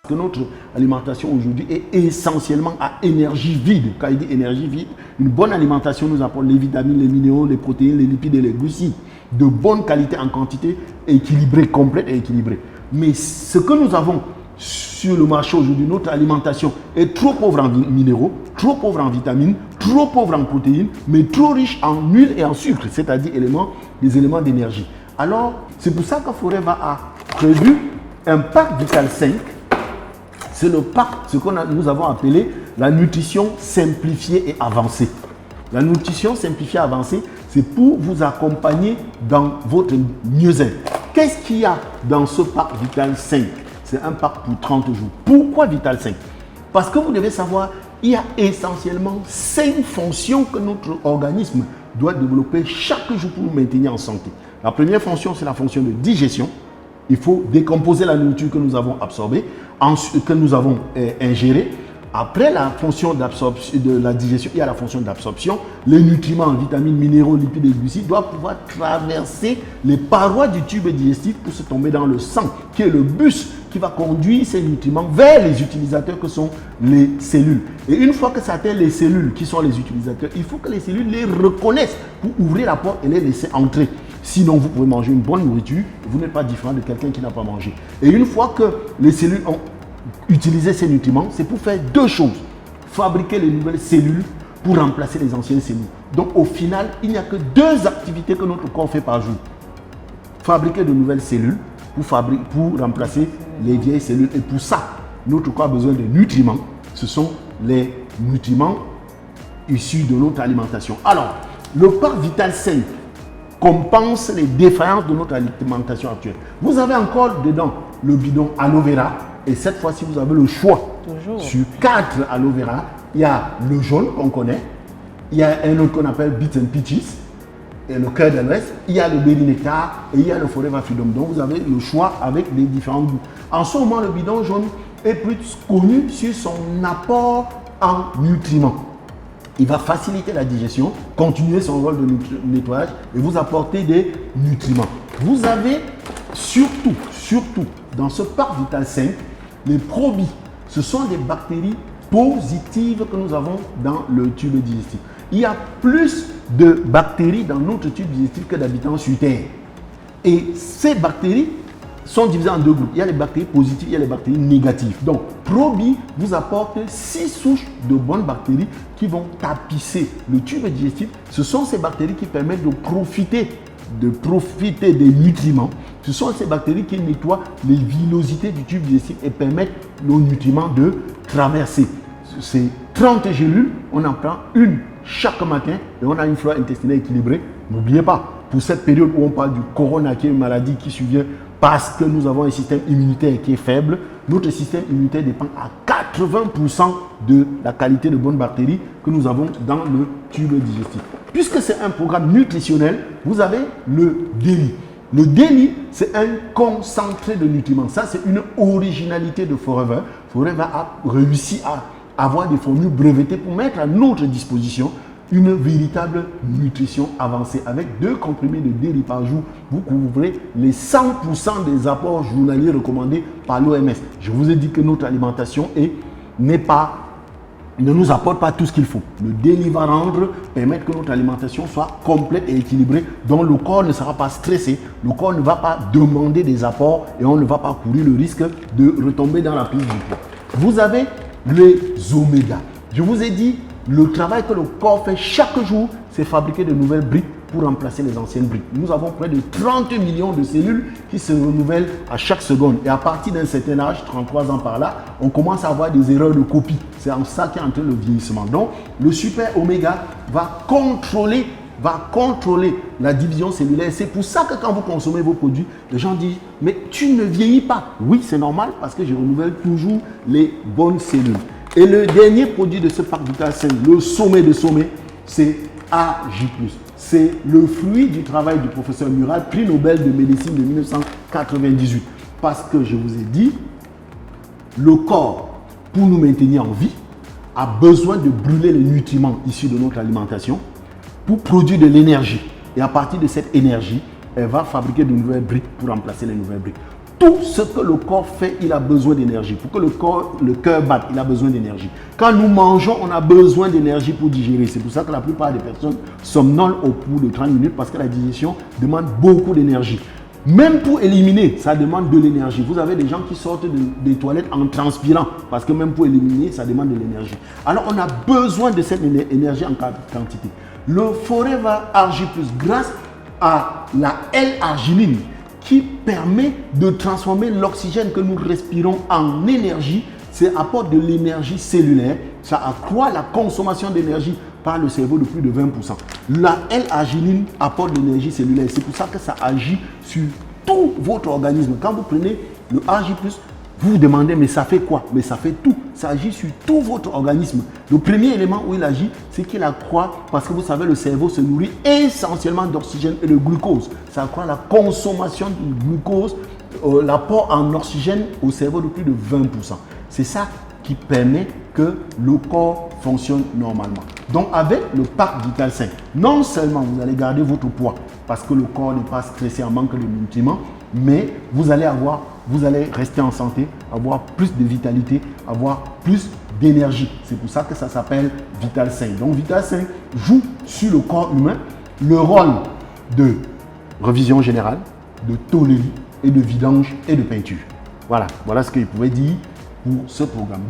Que notre alimentation aujourd'hui est essentiellement à énergie vide. Quand il dit énergie vide, une bonne alimentation nous apporte les vitamines, les minéraux, les protéines, les lipides et les glucides de bonne qualité en quantité équilibrée, complète et équilibrée. Mais ce que nous avons sur le marché aujourd'hui, notre alimentation est trop pauvre en minéraux, trop pauvre en vitamines, trop pauvre en protéines, mais trop riche en huile et en sucre, c'est-à-dire des éléments d'énergie. Alors, c'est pour ça que Forever a prévu un pack Vital 5. C'est le pack, ce que nous avons appelé la nutrition simplifiée et avancée. La nutrition simplifiée et avancée, c'est pour vous accompagner dans votre mieux-être. Qu'est-ce qu'il y a dans ce pack Vital 5? C'est un pack pour 30 jours. Pourquoi Vital 5? Parce que vous devez savoir, il y a essentiellement 5 fonctions que notre organisme doit développer chaque jour pour nous maintenir en santé. La première fonction, c'est la fonction de digestion. Il faut décomposer la nourriture que nous avons absorbée, que nous avons ingérée. Après la fonction d'absorption, de la digestion, il y a la fonction d'absorption. Les nutriments, vitamines, minéraux, lipides et glucides doivent pouvoir traverser les parois du tube digestif pour se tomber dans le sang, qui est le bus qui va conduire ces nutriments vers les utilisateurs que sont les cellules. Et une fois que ça atteint les cellules qui sont les utilisateurs, il faut que les cellules les reconnaissent pour ouvrir la porte et les laisser entrer. Sinon, vous pouvez manger une bonne nourriture, vous n'êtes pas différent de quelqu'un qui n'a pas mangé. Et une fois que les cellules ont utilisé ces nutriments, c'est pour faire 2 choses. Fabriquer les nouvelles cellules pour remplacer les anciennes cellules. Donc au final, il n'y a que 2 activités que notre corps fait par jour. Fabriquer de nouvelles cellules pour remplacer les vieilles cellules. Et pour ça, notre corps a besoin de nutriments. Ce sont les nutriments issus de notre alimentation. Alors, le pack Vital 5 compense les défaillances de notre alimentation actuelle. Vous avez encore dedans le bidon aloe vera. Et cette fois-ci, vous avez le choix. Toujours. Sur 4 aloe vera, il y a le jaune qu'on connaît. Il y a un autre qu'on appelle Beets and Peaches. Et le cœur de l'Ouest. Il y a le Berry Nectar. Et il y a le Forever Freedom. Donc, vous avez le choix avec les différents goûts. En ce moment, le bidon jaune est plus connu sur son apport en nutriments. Il va faciliter la digestion, continuer son rôle de nettoyage et vous apporter des nutriments. Vous avez surtout, dans ce pack Vital 5, les probis. Ce sont des bactéries positives que nous avons dans le tube digestif. Il y a plus de bactéries dans notre tube digestif que d'habitants sur Terre. Et ces bactéries sont divisées en 2 groupes. Il y a les bactéries positives, il y a les bactéries négatives. Donc, Probi vous apporte 6 souches de bonnes bactéries qui vont tapisser le tube digestif. Ce sont ces bactéries qui permettent de profiter des nutriments. Ce sont ces bactéries qui nettoient les villosités du tube digestif et permettent aux nutriments de traverser. Ces 30 gélules, on en prend une chaque matin et on a une flore intestinale équilibrée. N'oubliez pas, pour cette période où on parle du corona, qui est une maladie qui survient parce que nous avons un système immunitaire qui est faible, notre système immunitaire dépend à 80% de la qualité de bonnes bactéries que nous avons dans le tube digestif. Puisque c'est un programme nutritionnel, vous avez le DAILY. Le DAILY, c'est un concentré de nutriments. Ça, c'est une originalité de Forever. Forever a réussi à avoir des formules brevetées pour mettre à notre disposition une véritable nutrition avancée. Avec 2 comprimés de DAILY par jour, vous couvrez les 100% des apports journaliers recommandés par l'OMS. Je vous ai dit que notre alimentation ne nous apporte pas tout ce qu'il faut. Le DAILY va permettre que notre alimentation soit complète et équilibrée, dont le corps ne sera pas stressé, le corps ne va pas demander des apports et on ne va pas courir le risque de retomber dans la prise du poids. Vous avez les omégas. Je vous ai dit, le travail que le corps fait chaque jour, c'est fabriquer de nouvelles briques pour remplacer les anciennes briques. Nous avons près de 30 millions de cellules qui se renouvellent à chaque seconde. Et à partir d'un certain âge, 33 ans par là, on commence à avoir des erreurs de copie. C'est en ça qu'est entré le vieillissement. Donc, le super oméga va contrôler la division cellulaire. C'est pour ça que quand vous consommez vos produits, les gens disent « Mais tu ne vieillis pas ». Oui, c'est normal parce que je renouvelle toujours les bonnes cellules. Et le dernier produit de ce pack Vital 5, le sommet de sommet, c'est AJ+. C'est le fruit du travail du professeur Mural, prix Nobel de médecine de 1998. Parce que je vous ai dit, le corps, pour nous maintenir en vie, a besoin de brûler les nutriments issus de notre alimentation pour produire de l'énergie. Et à partir de cette énergie, elle va fabriquer de nouvelles briques pour remplacer les nouvelles briques. Tout ce que le corps fait, il a besoin d'énergie. Pour que le cœur batte, il a besoin d'énergie. Quand nous mangeons, on a besoin d'énergie pour digérer. C'est pour ça que la plupart des personnes somnolent au bout de 30 minutes parce que la digestion demande beaucoup d'énergie. Même pour éliminer, ça demande de l'énergie. Vous avez des gens qui sortent des toilettes en transpirant parce que même pour éliminer, ça demande de l'énergie. Alors, on a besoin de cette énergie en quantité. Le Forever Argi Plus, grâce à la L-arginine, qui permet de transformer l'oxygène que nous respirons en énergie, ça apporte de l'énergie cellulaire, ça accroît la consommation d'énergie par le cerveau de plus de 20%. La L-arginine apporte de l'énergie cellulaire, c'est pour ça que ça agit sur tout votre organisme. Quand vous prenez le Argi+, vous vous demandez, mais ça fait quoi? Mais ça fait tout. Ça agit sur tout votre organisme. Le premier élément où il agit, c'est qu'il accroît, parce que vous savez, le cerveau se nourrit essentiellement d'oxygène et de glucose. Ça accroît la consommation de glucose, l'apport en oxygène au cerveau de plus de 20%. C'est ça qui permet que le corps fonctionne normalement. Donc avec le pack Vital 5, non seulement vous allez garder votre poids, parce que le corps n'est pas stressé en manque de nutriments, mais vous allez rester en santé, avoir plus de vitalité, avoir plus d'énergie. C'est pour ça que ça s'appelle Vital 5. Donc Vital 5 joue sur le corps humain le rôle de révision générale, de tôlerie et de vidange et de peinture. Voilà ce qu'il pouvait dire pour ce programme.